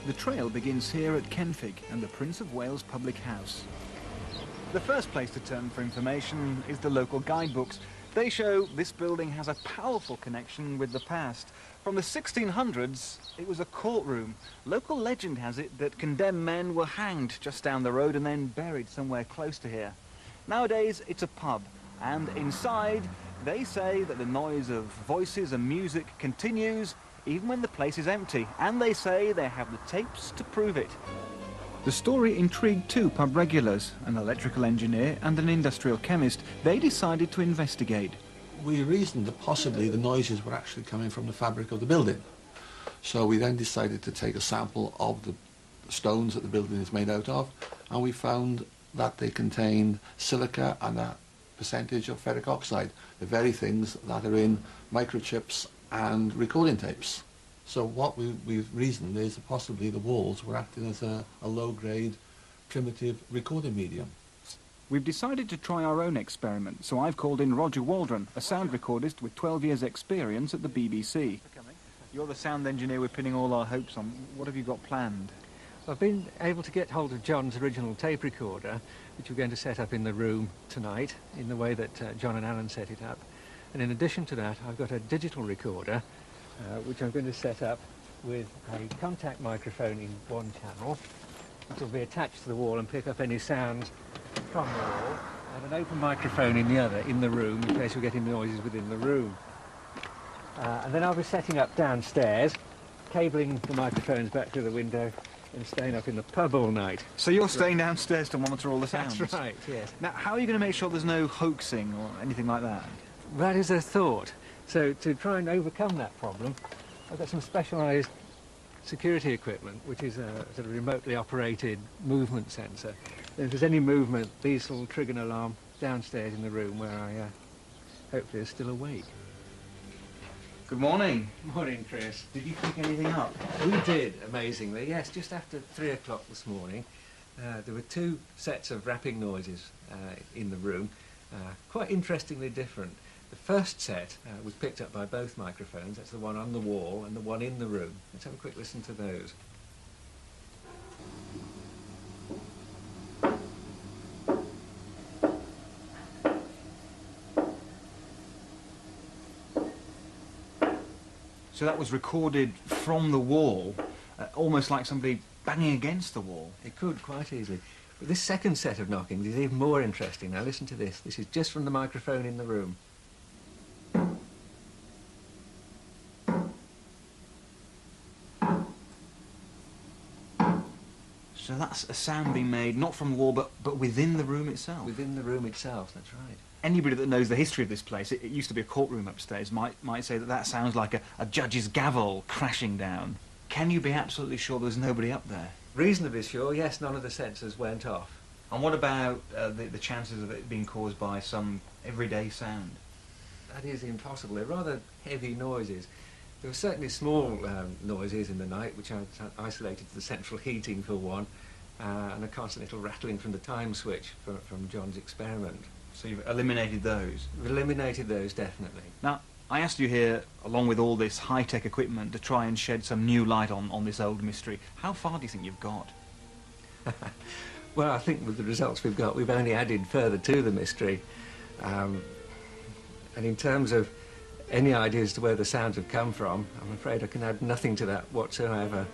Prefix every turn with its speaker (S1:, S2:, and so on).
S1: The trail begins here at Kenfig and the Prince of Wales Public House. The first place to turn for information is the local guidebooks. They show this building has a powerful connection with the past. From the 1600s, it was a courtroom. Local legend has it that condemned men were hanged just down the road and then buried somewhere close to here. Nowadays, it's a pub, and inside, they say that the noise of voices and music continues even when the place is empty, and they say they have the tapes to prove it. The story intrigued two pub regulars, an electrical engineer and an industrial chemist. They decided to investigate.
S2: We reasoned that possibly the noises were actually coming from the fabric of the building. So we then decided to take a sample of the stones that the building is made out of, and we found that they contained silica and a percentage of ferric oxide, the very things that are in microchips and recording tapes. So what we've reasoned is that possibly the walls were acting as a low-grade, primitive recording medium.
S1: We've decided to try our own experiment, so I've called in Roger Waldron, a sound recordist with 12 years' experience at the BBC. You're the sound engineer we're pinning all our hopes on. What have you got planned?
S3: I've been able to get hold of John's original tape recorder, which we're going to set up in the room tonight, in the way that John and Alan set it up. And in addition to that, I've got a digital recorder, which I'm going to set up with a contact microphone in one channel, which will be attached to the wall and pick up any sounds from the wall, and an open microphone in the other, in the room, in case we're getting noises within the room. And then I'll be setting up downstairs, cabling the microphones back to the window and staying up in the pub all night.
S1: So you're staying downstairs to monitor all the sounds?
S3: That's right, yes.
S1: Now, how are you going to make sure there's no hoaxing or anything like that?
S3: That is a thought. So to try and overcome that problem, I've got some specialised security equipment, which is a sort of remotely operated movement sensor. And if there's any movement, these will trigger an alarm downstairs in the room where I hopefully are still awake.
S1: Good morning.
S3: Morning, Chris.
S1: Did you pick anything up?
S3: We did, amazingly, yes. Just after 3 o'clock this morning, there were 2 sets of rapping noises in the room, quite interestingly different. The first set was picked up by both microphones. That's the one on the wall and the one in the room. Let's have a quick listen to those.
S1: So that was recorded from the wall, almost like somebody banging against the wall.
S3: It could, quite easily. But this second set of knockings is even more interesting. Now listen to this. This is just from the microphone in the room.
S1: So that's a sound being made not from the wall but within the room itself?
S3: Within the room itself, that's right.
S1: Anybody that knows the history of this place, it used to be a courtroom upstairs, might say that that sounds like a judge's gavel crashing down. Can you be absolutely sure there's nobody up there?
S3: Reasonably sure, yes, none of the sensors went off.
S1: And what about the chances of it being caused by some everyday sound?
S3: That is impossible. They're rather heavy noises. There were certainly small noises in the night, which I isolated to the central heating for one, and a constant little rattling from the time switch from John's experiment.
S1: So you've eliminated those?
S3: We've eliminated those, definitely.
S1: Now, I asked you here, along with all this high-tech equipment, to try and shed some new light on this old mystery. How far do you think you've got?
S3: Well, I think with the results we've got, we've only added further to the mystery. And in terms of any ideas to where the sounds have come from, I'm afraid I can add nothing to that whatsoever.